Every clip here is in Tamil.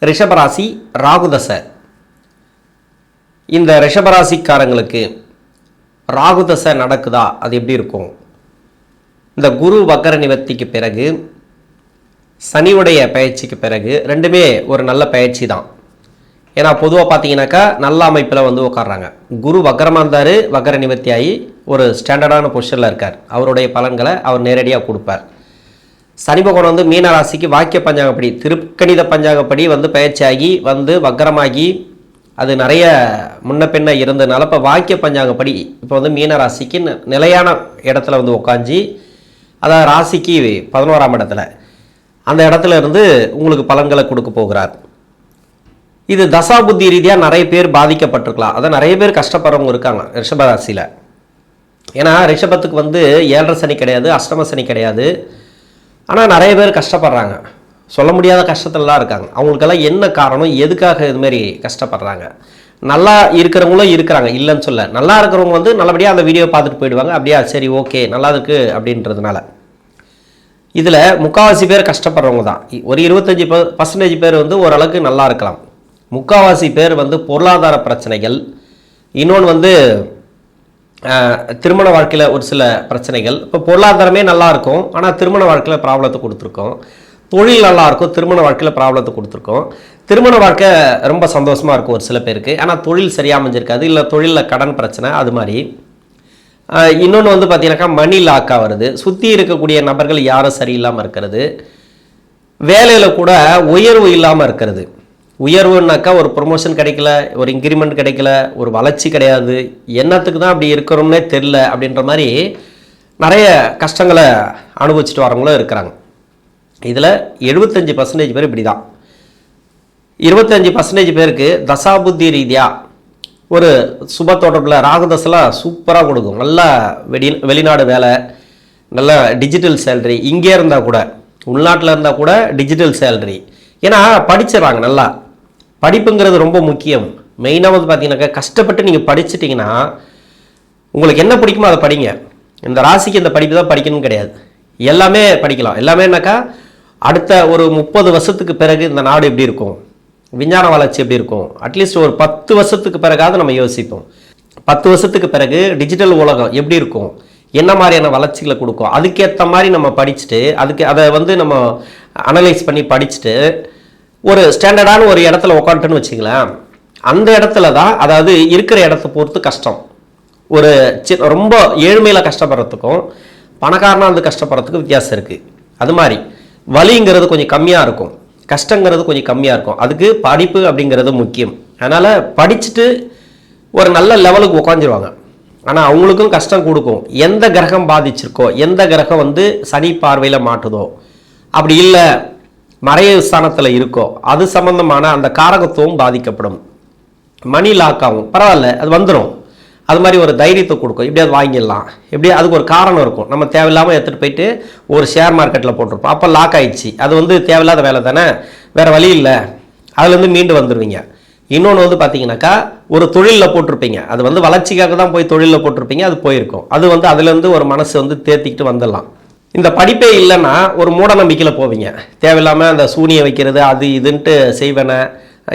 ரிஷபராசி ராகுதசை. இந்த ரிஷபராசிக்காரங்களுக்கு ராகுதசை நடக்குதா? அது எப்படி இருக்கும்? இந்த குரு வக்கர நிவர்த்திக்கு பிறகு சனியுடைய பயிற்சிக்கு பிறகு ரெண்டுமே ஒரு நல்ல பயிற்சி தான். ஏன்னா பொதுவாக பார்த்தீங்கன்னாக்கா நல்ல அமைப்பில் வந்து உட்காடுறாங்க. குரு வக்கரமாக இருந்தார், வக்கர நிவர்த்தி ஆகி ஒரு ஸ்டாண்டர்டான பொசிஷனில் இருக்கார். அவருடைய பலன்களை அவர் நேரடியாக கொடுப்பார். சனி பகவான் வந்து மீன ராசிக்கு வாக்கிய பஞ்சாங்கப்படி திருக்கணித பஞ்சாங்கப்படி வந்து பயிற்சியாகி வந்து வக்கரமாகி அது நிறைய முன்ன பின்ன இருந்ததுனால இப்போ வாக்கிய பஞ்சாங்கப்படி இப்போ வந்து மீன ராசிக்கு நிலையான இடத்துல வந்து உட்காந்து, அதாவது ராசிக்கு 11ஆம் இடத்துல அந்த இடத்துல இருந்து உங்களுக்கு பலன்களை கொடுக்க போகிறார். இது தசாபுத்தி ரீதியாக நிறைய பேர் பாதிக்கப்பட்டிருக்கலாம். அதான் நிறைய பேர் கஷ்டப்படுறவங்க இருக்காங்க ரிஷபராசியில். ஏன்னா ரிஷபத்துக்கு வந்து 7.5 சனி கிடையாது, அஷ்டம சனி கிடையாது. ஆனால் நிறைய பேர் கஷ்டப்படுறாங்க, சொல்ல முடியாத கஷ்டத்துலலாம் இருக்காங்க. அவங்களுக்கெல்லாம் என்ன காரணம், எதுக்காக இதுமாரி கஷ்டப்படுறாங்க? நல்லா இருக்கிறவங்களும் இருக்கிறாங்க, இல்லைன்னு சொல்ல. நல்லா இருக்கிறவங்க வந்து நல்லபடியாக அந்த வீடியோ பார்த்துட்டு போயிடுவாங்க. அப்படியா, சரி ஓகே நல்லா இருக்கு அப்படின்றதுனால. இதில் முக்கால்வாசி பேர் கஷ்டப்படுறவங்க தான். ஒரு 25% பேர் வந்து ஓரளவுக்கு நல்லா இருக்கலாம். முக்கால்வாசி பேர் வந்து பொருளாதார பிரச்சனைகள், இன்னொன்று வந்து திருமண வாழ்க்கையில் ஒரு சில பிரச்சனைகள். இப்போ பொருளாதாரமே நல்லா இருக்கும், ஆனால் திருமண வாழ்க்கையில் ப்ராப்ளத்தை கொடுத்துருக்கோம். தொழில் நல்லா இருக்கும், திருமண வாழ்க்கையில் ப்ராப்ளத்தை கொடுத்துருக்கோம். திருமண வாழ்க்கை ரொம்ப சந்தோஷமாக இருக்கும் ஒரு சில பேருக்கு, ஆனால் தொழில் சரியாக அமைஞ்சிருக்காது, இல்லை தொழிலில் கடன் பிரச்சனை அது மாதிரி. இன்னொன்று வந்து பார்த்தீங்கன்னாக்கா மணி லாக்காக வருது. சுற்றி இருக்கக்கூடிய நபர்கள் யாரும் சரியில்லாமல் இருக்கிறது. வேலையில் கூட உயர்வு இல்லாமல் இருக்கிறது. உயர்வுன்னாக்கா ஒரு ப்ரொமோஷன் கிடைக்கல, ஒரு இன்க்ரிமெண்ட் கிடைக்கல, ஒரு வளர்ச்சி கிடையாது. என்னத்துக்கு தான் அப்படி இருக்கிறோம்னே தெரில அப்படின்ற மாதிரி நிறைய கஷ்டங்களை அனுபவிச்சுட்டு வரவங்களும் இருக்கிறாங்க. இதில் 75% பேர் இப்படி தான். 25% பேருக்கு தசாபுத்தி ரீதியாக ஒரு சுப தொடர்பில் ராகுதசெல்லாம் சூப்பராக கொடுக்கும். நல்லா வெளிநாடு வேலை, நல்ல டிஜிட்டல் சேலரி, இங்கே இருந்தால் கூட உள்நாட்டில் இருந்தால் கூட டிஜிட்டல் சேலரி. ஏன்னா படிச்சிடறாங்க நல்லா. படிப்புங்கிறது ரொம்ப முக்கியம். மெயினாக வந்து பார்த்தீங்கன்னாக்கா கஷ்டப்பட்டு நீங்கள் படிச்சிட்டிங்கன்னா உங்களுக்கு என்ன பிடிக்குமோ அதை படிங்க. இந்த ராசிக்கு இந்த படிப்பு தான் படிக்கணும்னு கிடையாது, எல்லாமே படிக்கலாம். எல்லாமேனாக்கா அடுத்த ஒரு 30 வருஷத்துக்கு பிறகு இந்த நாடு எப்படி இருக்கும், விஞ்ஞான வளர்ச்சி எப்படி இருக்கும், அட்லீஸ்ட் ஒரு 10 வருஷத்துக்கு பிறகாவது நம்ம யோசிப்போம். 10 வருஷத்துக்கு பிறகு டிஜிட்டல் உலகம் எப்படி இருக்கும், என்ன மாதிரியான வளர்ச்சிகளை கொடுக்கும், அதுக்கேற்ற மாதிரி நம்ம படிச்சுட்டு அதை வந்து நம்ம அனலைஸ் பண்ணி படிச்சுட்டு ஒரு ஸ்டாண்டர்டான ஒரு இடத்துல உட்காந்துட்டுன்னு வச்சுங்களேன். அந்த இடத்துல தான், அதாவது இருக்கிற இடத்த பொறுத்து கஷ்டம். ஒரு ரொம்ப ஏழ்மையில் கஷ்டப்படுறதுக்கும் பணக்காரனாக வந்து கஷ்டப்படுறதுக்கும் வித்தியாசம் இருக்குது. அது மாதிரி வலிங்கிறது கொஞ்சம் கம்மியாக இருக்கும், கஷ்டங்கிறது கொஞ்சம் கம்மியாக இருக்கும். அதுக்கு படிப்பு அப்படிங்கிறது முக்கியம். அதனால் படிச்சுட்டு ஒரு நல்ல லெவலுக்கு உட்காந்துருவாங்க. ஆனால் அவங்களுக்கும் கஷ்டம் கொடுக்கும். எந்த கிரகம் பாதிச்சிருக்கோ, எந்த கிரகம் வந்து சனி பார்வையில் மாட்டுதோ, அப்படி இல்லை மறைவு ஸ்தானத்தில் இருக்கோ, அது சம்பந்தமான அந்த காரகத்துவம் பாதிக்கப்படும். மணி லாக் ஆகும், பரவாயில்ல அது வந்துடும். அது மாதிரி ஒரு தைரியத்தை கொடுக்கும். எப்படியாவது வாங்கிடலாம், எப்படியா அதுக்கு ஒரு காரணம் இருக்கும். நம்ம தேவையில்லாமல் எடுத்துகிட்டு போயிட்டு ஒரு ஷேர் மார்க்கெட்டில் போட்டிருப்போம், அப்போ லாக் ஆயிடுச்சு. அது வந்து தேவையில்லாத வேலை தானே, வேறு வழி இல்லை, அதுலேருந்து மீண்டு வந்துடுவீங்க. இன்னொன்று வந்து பார்த்தீங்கன்னாக்கா ஒரு தொழிலில் போட்டிருப்பீங்க, அது வந்து வளர்ச்சிக்காக தான் போய் தொழிலில் போட்டிருப்பீங்க, அது போயிருக்கும். அது வந்து அதுலேருந்து ஒரு மனசு வந்து தேர்த்திக்கிட்டு வந்துடலாம். இந்த படிப்பே இல்லைன்னா ஒரு மூட நம்பிக்கையில் போவீங்க. தேவையில்லாமல் அந்த சூனியை வைக்கிறது அது இதுன்ட்டு செய்வேனே.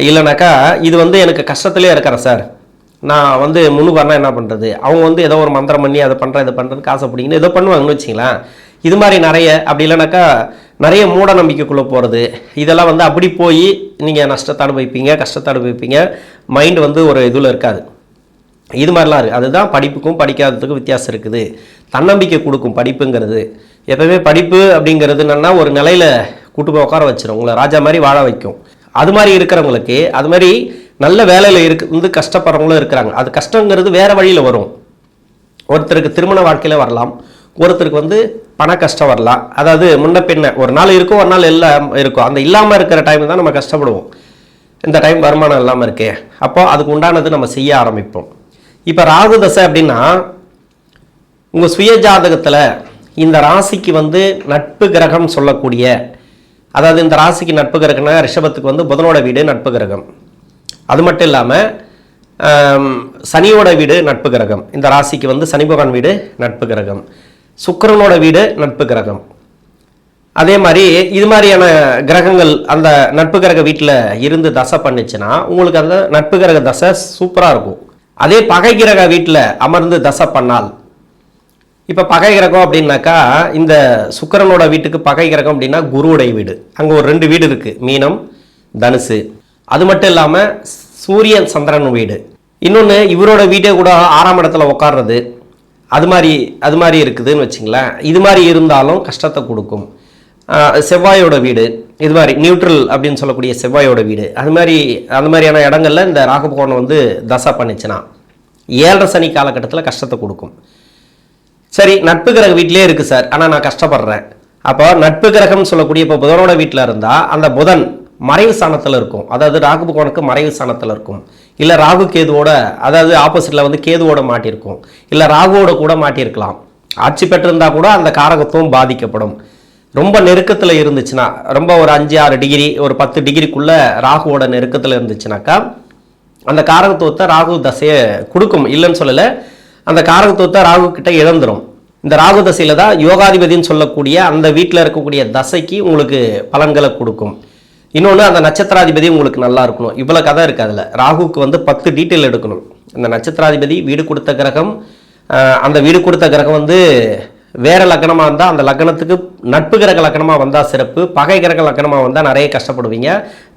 இல்லைனாக்கா இது வந்து எனக்கு கஷ்டத்துலேயே இருக்கிறேன் சார், நான் வந்து முன்னுக்கு வரனா என்ன பண்ணுறது, அவங்க வந்து ஏதோ ஒரு மந்திரம் பண்ணி அதை பண்ணுறேன் இதை பண்ணுறது காசை பிடிங்கன்னு ஏதோ பண்ணுவாங்கன்னு வச்சிங்களேன். இது மாதிரி நிறைய, அப்படி இல்லைனாக்கா நிறைய மூட நம்பிக்கைக்குள்ளே போகிறது. இதெல்லாம் வந்து அப்படி போய் நீங்கள் நஷ்டத்தை அனுபவிப்பீங்க, கஷ்டத்தை அனுபவிப்பீங்க. மைண்டு வந்து ஒரு இதில் இருக்காது. இது மாதிரிலாம் இருக்குது. அதுதான் படிப்புக்கும் படிக்காததுக்கும் வித்தியாசம் இருக்குது. தன்னம்பிக்கை கொடுக்கும் படிப்புங்கிறது. எப்பவுமே படிப்பு அப்படிங்கிறது என்னென்னா ஒரு நிலையில் கூட்டு போய் உட்கார வச்சிடும், உங்களை ராஜா மாதிரி வாழ வைக்கும். அது மாதிரி இருக்கிறவங்களுக்கு, அது மாதிரி நல்ல வேலையில் வந்து கஷ்டப்படுறவங்களும் இருக்கிறாங்க. அது கஷ்டங்கிறது வேறு வழியில் வரும். ஒருத்தருக்கு திருமண வாழ்க்கையில் வரலாம், ஒருத்தருக்கு வந்து பண கஷ்டம் வரலாம். அதாவது முன்ன பின்ன ஒரு நாள் இருக்கும், ஒரு நாள் எல்லாம் இருக்கும். அந்த இல்லாமல் இருக்கிற டைம் தான் நம்ம கஷ்டப்படுவோம். இந்த டைம் வருமானம் இல்லாமல் இருக்கே, அப்போ அதுக்கு உண்டானது நம்ம செய்ய ஆரம்பிப்போம். இப்போ ராகு தசை அப்படின்னா உங்கள் சுய ஜாதகத்தில் இந்த ராசிக்கு வந்து நட்பு கிரகம் சொல்லக்கூடிய, அதாவது இந்த ராசிக்கு நட்பு கிரகம்னா ரிஷபத்துக்கு வந்து புதனோட வீடு நட்பு கிரகம். அது மட்டும் இல்லாமல் சனியோட வீடு நட்பு கிரகம். இந்த ராசிக்கு வந்து சனி பகவான் வீடு நட்பு கிரகம். சுக்கிரனோட வீடு நட்பு கிரகம். அதே மாதிரி இது மாதிரியான கிரகங்கள் அந்த நட்பு கிரக வீட்டில் இருந்து தசை பண்ணுச்சுன்னா உங்களுக்கு அந்த நட்பு கிரக தசை சூப்பராக இருக்கும். அதே பகை கிரக வீட்டில் அமர்ந்து தசை பண்ணால், இப்போ பகை கிரகம் அப்படின்னாக்கா இந்த சுக்கிரனோட வீட்டுக்கு பகை கிரகம் அப்படின்னா குருவுடைய வீடு. அங்கே ஒரு 2 வீடு இருக்குது, மீனம் தனுசு. அது மட்டும் இல்லாமல் சூரியன் சந்திரன் வீடு. இன்னொன்று இவரோட வீட்டே கூட 6ஆம் இடத்துல உட்கார்றது, அது மாதிரி இருக்குதுன்னு வச்சுங்களேன். இது மாதிரி இருந்தாலும் கஷ்டத்தை கொடுக்கும். செவ்வாயோட வீடு, இது மாதிரி நியூட்ரல் அப்படின்னு சொல்லக்கூடிய செவ்வாயோட வீடு, அந்த மாதிரியான இடங்கள்ல இந்த ராகு பகவான் வந்து தசை பண்ணிச்சுன்னா 7.5 சனி காலகட்டத்தில் கஷ்டத்தை கொடுக்கும். சரி, நட்பு கிரக வீட்டிலே இருக்கு சார், ஆனால் நான் கஷ்டப்படுறேன். அப்போ நட்பு கிரகம்னு சொல்லக்கூடிய இப்போ புதனோட வீட்டில் இருந்தால் அந்த புதன் மறைவு ஸ்தானத்தில் இருக்கும், அதாவது ராகு பகவானுக்கு மறைவு ஸ்தானத்தில் இருக்கும். இல்லை ராகு கேதுவோட, அதாவது ஆப்போசிட்டில் வந்து கேதுவோட மாட்டியிருக்கும், இல்லை ராகுவோட கூட மாட்டியிருக்கலாம். ஆட்சி பெற்றிருந்தா கூட அந்த காரகத்துவம் பாதிக்கப்படும். ரொம்ப நெருக்கத்தில் இருந்துச்சுன்னா, ரொம்ப ஒரு 5-6 டிகிரி, ஒரு 10 டிகிரிக்குள்ள ராகுவோட நெருக்கத்தில் இருந்துச்சுனாக்கா அந்த காரகத்துவத்தை ராகு தசையை கொடுக்கும், இல்லைன்னு சொல்லலை. அந்த காரகத்துவத்தை ராகு கிட்ட இழந்துடும். இந்த ராகு தசையில தான் யோகாதிபதினு சொல்லக்கூடிய அந்த வீட்டில் இருக்கக்கூடிய தசைக்கு உங்களுக்கு பலன்களை கொடுக்கும். இன்னொன்று, அந்த நட்சத்திராதிபதி உங்களுக்கு நல்லா இருக்கணும். இவ்வளோ கதை இருக்குது அதில். ராகுக்கு வந்து 10 டீட்டெயில் எடுக்கணும். அந்த நட்சத்திராதிபதி வீடு கொடுத்த கிரகம், அந்த வீடு கொடுத்த கிரகம் வந்து வேற லக்னமாக இருந்தால் அந்த லக்னத்துக்கு நட்பு கிரக லக்னமாக வந்தால் சிறப்பு, பகை கிரக லக்னமாக வந்தால் நிறைய கஷ்டப்படுவீங்க,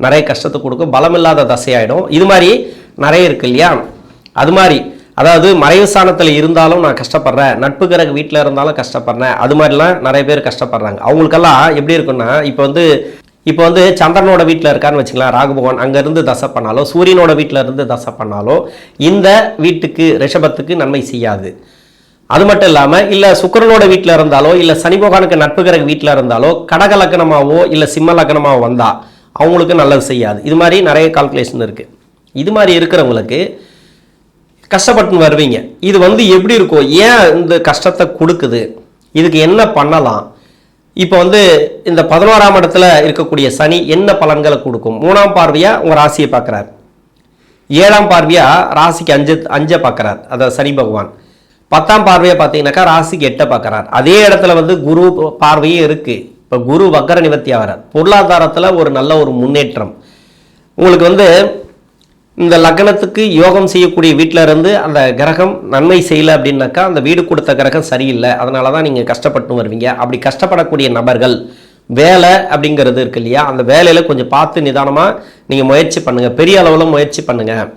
நிறைய கஷ்டத்தை கொடுக்கும், பலமில்லாத தசையாயிடும். இது மாதிரி நிறைய இருக்கு இல்லையா? அது மாதிரி, அதாவது மறைவு ஸ்தானத்தில் இருந்தாலும் நான் கஷ்டப்படுறேன், நட்பு கிரக வீட்டில் இருந்தாலும் கஷ்டப்படுறேன், அது மாதிரிலாம் நிறைய பேர் கஷ்டப்படுறாங்க. அவங்களுக்கெல்லாம் எப்படி இருக்குன்னா, இப்போ வந்து சந்திரனோட வீட்டில் இருக்கான்னு வச்சுக்கலாம் ராகு பகவான், அங்கேருந்து தசை பண்ணாலோ சூரியனோட வீட்டில் இருந்து தசை பண்ணாலோ இந்த வீட்டுக்கு ரிஷபத்துக்கு நன்மை செய்யாது. அது மட்டும் இல்லாமல் இல்லை சுக்கிரனோட வீட்டில் இருந்தாலோ இல்லை சனி பகவானுக்கு நட்பு கிரக வீட்டில் இருந்தாலோ கடக லக்னமாவோ இல்லை சிம்ம லக்னமாவோ வந்தால் அவங்களுக்கு நல்லது செய்யாது. இது மாதிரி நிறைய கால்குலேஷன் இருக்குது. இது மாதிரி இருக்கிறவங்களுக்கு கஷ்டப்பட்டு வருவீங்க. இது வந்து எப்படி இருக்கும், ஏன் இந்த கஷ்டத்தை கொடுக்குது, இதுக்கு என்ன பண்ணலாம்? இப்போ வந்து இந்த 11ஆம் இடத்துல இருக்கக்கூடிய சனி என்ன பலன்களை கொடுக்கும்? 3ஆம் பார்வையா உங்க ராசியை பார்க்குறார், 7ஆம் பார்வையா ராசிக்கு 5 பார்க்குறார், அதாவது சனி பகவான். 10ஆம் பார்வையை பார்த்தீங்கன்னாக்கா ராசிக்கு 8 பார்க்குறார். அதே இடத்துல வந்து குரு பார்வையும் இருக்கு. இப்போ குரு வக்கர நிவர்த்தி ஆகிறார். பொருளாதாரத்தில் ஒரு நல்ல ஒரு முன்னேற்றம் உங்களுக்கு வந்து இந்த லக்னத்துக்கு யோகம் செய்யக்கூடிய வீட்டில் இருந்து அந்த கிரகம் நன்மை செய்யலை அப்படின்னாக்கா அந்த வீடு கொடுத்த கிரகம் சரியில்லை, அதனால தான் நீங்கள் கஷ்டப்பட்டு வருவீங்க. அப்படி கஷ்டப்படக்கூடிய நபர்கள் வேலை அப்படிங்கிறது இருக்கு இல்லையா, அந்த வேலையில் கொஞ்சம் பார்த்து நிதானமாக நீங்கள் முயற்சி பண்ணுங்கள், பெரிய அளவில் முயற்சி பண்ணுங்கள்.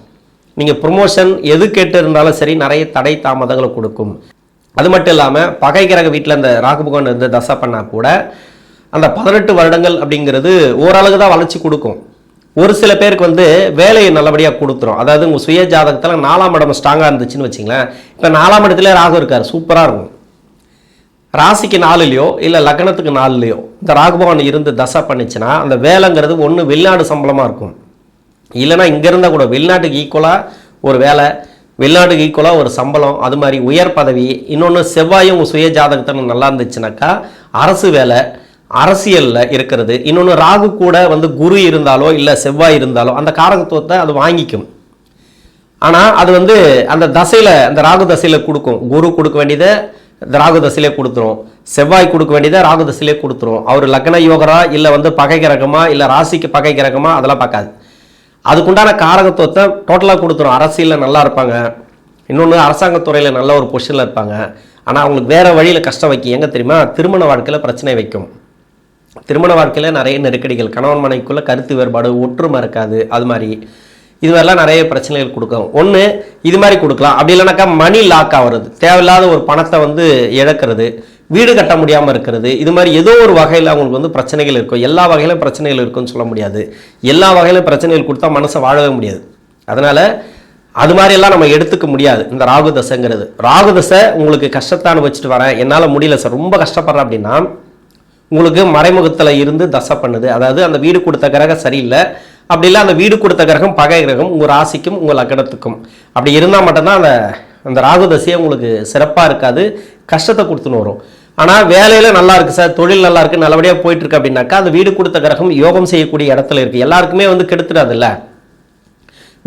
நீங்கள் ப்ரொமோஷன் எது கேட்டு இருந்தாலும் சரி நிறைய தடை தாமதங்களை கொடுக்கும். அது மட்டும் இல்லாமல் பகை கிரக வீட்டில் இந்த ராகு பகவான் இருந்து தசை பண்ணால் கூட அந்த 18 வருடங்கள் அப்படிங்கிறது ஓரளவுக்கு தான் வளர்ச்சி கொடுக்கும். ஒரு சில பேருக்கு வந்து வேலையை நல்லபடியாக கொடுத்துரும். அதாவது உங்கள் சுய ஜாதகத்தில் 4ஆம் இடம் ஸ்ட்ராங்காக இருந்துச்சுன்னு வச்சிங்களேன். இப்போ 4ஆம் இடத்துல ராகு இருக்கார், சூப்பராக இருக்கும். ராசிக்கு 4லையோ இல்லை லக்னத்துக்கு 4லையோ இந்த ராகு பகவான் இருந்து தசை பண்ணிச்சுன்னா அந்த வேலைங்கிறது ஒன்று வெளிநாடு சம்பளமாக இருக்கும், இல்லைனா இங்கே இருந்தால் கூட வெளிநாட்டுக்கு ஈக்குவலாக ஒரு வேலை, வெளிநாட்டுக்கு ஈக்குவலாக ஒரு சம்பளம், அது மாதிரி உயர் பதவி. இன்னொன்று செவ்வாயும் உங்கள் சுய ஜாதகத்தில் நல்லா இருந்துச்சுனாக்கா அரசு வேலை, அரசியலில் இருக்கிறது. இன்னொன்று ராகு கூட வந்து குரு இருந்தாலோ இல்லை செவ்வாய் இருந்தாலோ அந்த காரகத்துவத்தை அது வாங்கிக்கும். ஆனால் அது வந்து அந்த தசையில், அந்த ராகு தசையில் கொடுக்கும். குரு கொடுக்க வேண்டியதை இந்த ராகு தசையிலே கொடுத்துரும், செவ்வாய் கொடுக்க வேண்டியதை ராகு தசையிலே கொடுத்துரும். அவர் லக்ன யோகரா இல்லை வந்து பகை கிரகமா இல்லை ராசிக்கு பகை கிரகமா அதெல்லாம் பார்க்காது, அதுக்குண்டான காரகத்துவத்தை டோட்டலாக கொடுத்துரும். அரசியலில் நல்லா இருப்பாங்க, இன்னொன்று அரசாங்கத்துறையில் நல்ல ஒரு பொசிஷனில் இருப்பாங்க. ஆனால் அவங்களுக்கு வேறு வழியில் கஷ்டம் வைக்கும். எங்கே தெரியுமா? திருமண வாழ்க்கையில் பிரச்சனை வைக்கும். திருமண வாழ்க்கையில் நிறைய நெருக்கடிகள், கணவன் மனைவிக்குள்ளே கருத்து வேறுபாடு, ஒற்றுமை இருக்காது, அது மாதிரி இது மாதிரிலாம் நிறைய பிரச்சனைகள் கொடுக்கும். ஒன்று இது மாதிரி கொடுக்கலாம். அப்படி இல்லைனாக்கா மணி லாக் ஆகிறது, தேவையில்லாத ஒரு பணத்தை வந்து இழக்கிறது, வீடு கட்ட முடியாமல் இருக்கிறது, இது மாதிரி ஏதோ ஒரு வகையில் அவங்களுக்கு வந்து பிரச்சனைகள் இருக்கும். எல்லா வகையிலும் பிரச்சனைகள் இருக்குன்னு சொல்ல முடியாது. எல்லா வகையிலும் பிரச்சனைகள் கொடுத்தா மனசை வாழவே முடியாது. அதனால் அது மாதிரியெல்லாம் நம்ம எடுத்துக்க முடியாது. இந்த ராகு தசைங்கிறது, ராகு தசை உங்களுக்கு கஷ்டத்தை அனுபவிச்சுட்டு வரேன், என்னால் முடியல சார், ரொம்ப கஷ்டப்படுறேன் அப்படின்னா உங்களுக்கு மறைமுகத்தில் இருந்து தசை பண்ணுது. அதாவது அந்த வீடு கொடுத்த கிரகம் சரியில்லை, அப்படி இல்லை அந்த வீடு கொடுத்த கிரகம் பகை கிரகம் உங்கள் ராசிக்கும் உங்கள் லக்னத்துக்கும் அப்படி இருந்தால் மட்டும்தான் அந்த ராகு தசையை உங்களுக்கு சிறப்பாக இருக்காது, கஷ்டத்தை கொடுத்துன்னு வரும். ஆனால் வேலையில் நல்லா இருக்குது சார், தொழில் நல்லா இருக்குது, நல்லபடியாக போயிட்டு இருக்கு அப்படின்னாக்கா அந்த வீடு கொடுத்த கிரகம் யோகம் செய்யக்கூடிய இடத்துல இருக்குது. எல்லாருக்குமே வந்து கெடுத்துடாதுல்ல,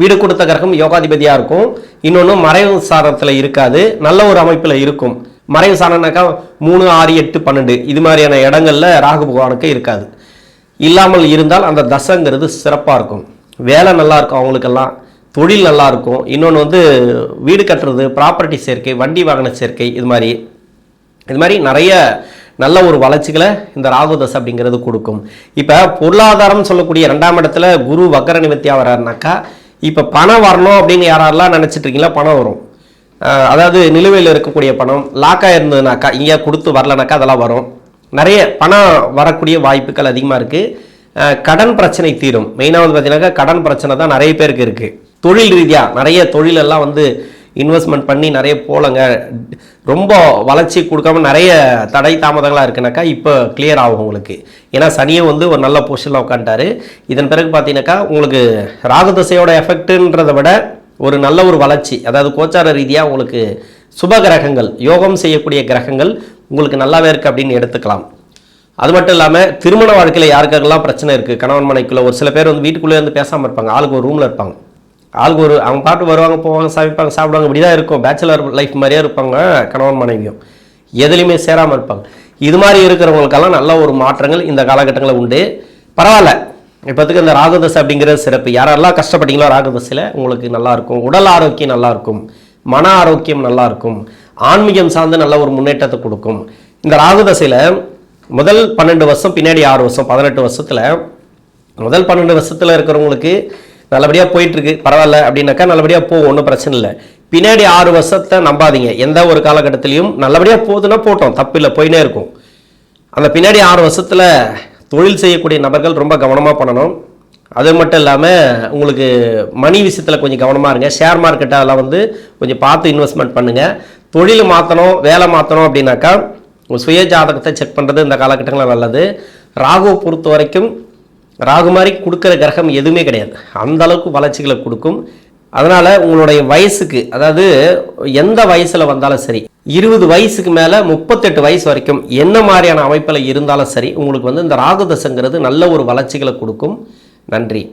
வீடு கொடுத்த கிரகம் யோகாதிபதியாக இருக்கும். இன்னொன்று மறைவு சாரத்தில் இருக்காது, நல்ல ஒரு அமைப்பில் இருக்கும். மறைவு சாணம்னாக்கா 3, 6, 8, 12 இது மாதிரியான இடங்கள்ல ராகு பகவானுக்கு இருக்காது. இல்லாமல் இருந்தால் அந்த தசைங்கிறது சிறப்பாக இருக்கும். வேலை நல்லா இருக்கும், அவங்களுக்கெல்லாம் தொழில் நல்லா இருக்கும். இன்னொன்று வந்து வீடு கட்டுறது, ப்ராப்பர்ட்டி சேர்க்கை, வண்டி வாகன சேர்க்கை, இது மாதிரி நிறைய நல்ல ஒரு வளர்ச்சிகளை இந்த ராகு தசை அப்படிங்கிறது கொடுக்கும். இப்போ பொருளாதாரம் சொல்லக்கூடிய 2ஆம் இடத்துல குரு வக்கர நிவர்த்தியாக வர்றாருனாக்கா இப்போ பணம் வரணும் அப்படின்னு யாரெல்லாம் நினச்சிட்டு இருக்கீங்களா, பணம் வரும். அதாவது நிலுவையில் இருக்கக்கூடிய பணம் லாக்காக இருந்ததுனாக்கா, இங்கே கொடுத்து வரலனாக்கா அதெல்லாம் வரும். நிறைய பணம் வரக்கூடிய வாய்ப்புகள் அதிகமாக இருக்குது. கடன் பிரச்சனை தீரும். மெயினாக வந்து பார்த்தீங்கன்னாக்கா கடன் பிரச்சனை தான் நிறைய பேருக்கு இருக்குது. தொழில் ரீதியாக நிறைய தொழிலெல்லாம் வந்து இன்வெஸ்ட்மெண்ட் பண்ணி நிறைய போலங்க, ரொம்ப வளர்ச்சி கொடுக்காம நிறைய தடை தாமதங்களாக இருக்குனாக்கா இப்போ கிளியர் ஆகும் உங்களுக்கு. ஏன்னா சனியை வந்து ஒரு நல்ல பொசிஷனில் உட்காந்துட்டாரு. இதன் பிறகு பார்த்தீங்கன்னாக்கா உங்களுக்கு ராகுதசையோட எஃபெக்ட்டுன்றதை விட ஒரு நல்ல ஒரு வளர்ச்சி, அதாவது கோச்சார ரீதியாக உங்களுக்கு சுப கிரகங்கள், யோகம் செய்யக்கூடிய கிரகங்கள் உங்களுக்கு நல்லாவே இருக்குது அப்படின்னு எடுத்துக்கலாம். அது மட்டும் இல்லாமல் திருமண வாழ்க்கையில் யாருக்கெல்லாம் பிரச்சனை இருக்குது, கணவன் மனைக்குள்ளே ஒரு சில பேர் வந்து வீட்டுக்குள்ளே வந்து பேசாமல் இருப்பாங்க, ஆளுக்கு ஒரு ரூமில் இருப்பாங்க, ஆளுக்கு ஒரு அவங்க பாட்டு வருவாங்க போவாங்க சமைப்பாங்க சாப்பிடுவாங்க, இப்படி தான் இருக்கும். பேச்சுலர் லைஃப் மாதிரியே இருப்பாங்க கணவன் மனைவியும், எதுலையுமே சேராமல் இருப்பாங்க. இது மாதிரி இருக்கிறவங்களுக்கெல்லாம் நல்ல ஒரு மாற்றங்கள் இந்த காலகட்டங்களில் உண்டு. பரவாயில்ல, இப்போத்துக்கு இந்த ராகுதசை அப்படிங்கிறது சிறப்பு. யாரெல்லாம் கஷ்டப்பட்டீங்களோ ராகுதசையில் உங்களுக்கு நல்லாயிருக்கும். உடல் ஆரோக்கியம் நல்லாயிருக்கும், மன ஆரோக்கியம் நல்லாயிருக்கும், ஆன்மீகம் சார்ந்து நல்ல ஒரு முன்னேற்றத்தை கொடுக்கும். இந்த ராகுதசையில் முதல் 12 வருஷம், பின்னாடி 6 வருஷம், 18 வருஷத்தில் முதல் 12 வருஷத்தில் இருக்கிறவங்களுக்கு நல்லபடியாக போயிட்டுருக்கு, பரவாயில்ல அப்படின்னாக்கா நல்லபடியாக போகும், ஒன்றும் பிரச்சனை இல்லை. பின்னாடி 6 வருஷத்தை நம்பாதீங்க. எந்த ஒரு காலகட்டத்திலையும் நல்லபடியாக போகுதுன்னா போட்டோம், தப்பு இல்லை, போயினே இருக்கும். அந்த பின்னாடி 6 வருஷத்தில் தொழில் செய்யக்கூடிய நபர்கள் ரொம்ப கவனமாக பண்ணணும். அது மட்டும் இல்லாமல் உங்களுக்கு மணி விஷயத்தில் கொஞ்சம் கவனமாக இருங்க. ஷேர் மார்க்கெட்டெல்லாம் வந்து கொஞ்சம் பார்த்து இன்வெஸ்ட்மெண்ட் பண்ணுங்கள். தொழில் மாற்றணும், வேலை மாற்றணும் அப்படின்னாக்கா சுய ஜாதகத்தை செக் பண்ணுறது இந்த காலகட்டங்களில் நல்லது. ராகுவை பொறுத்த வரைக்கும் ராகு மாதிரி கொடுக்குற கிரகம் எதுவுமே கிடையாது, அந்த அளவுக்கு வளர்ச்சிகளை கொடுக்கும். அதனால் உங்களுடைய வயசுக்கு, அதாவது எந்த வயசில் வந்தாலும் சரி, 20 வயசுக்கு மேலே 38 வயசு வரைக்கும் என்ன மாதிரியான அமைப்பில் இருந்தாலும் சரி, உங்களுக்கு வந்து இந்த ராகு தசைங்கிறது நல்ல ஒரு வளர்ச்சிகளை கொடுக்கும். நன்றி.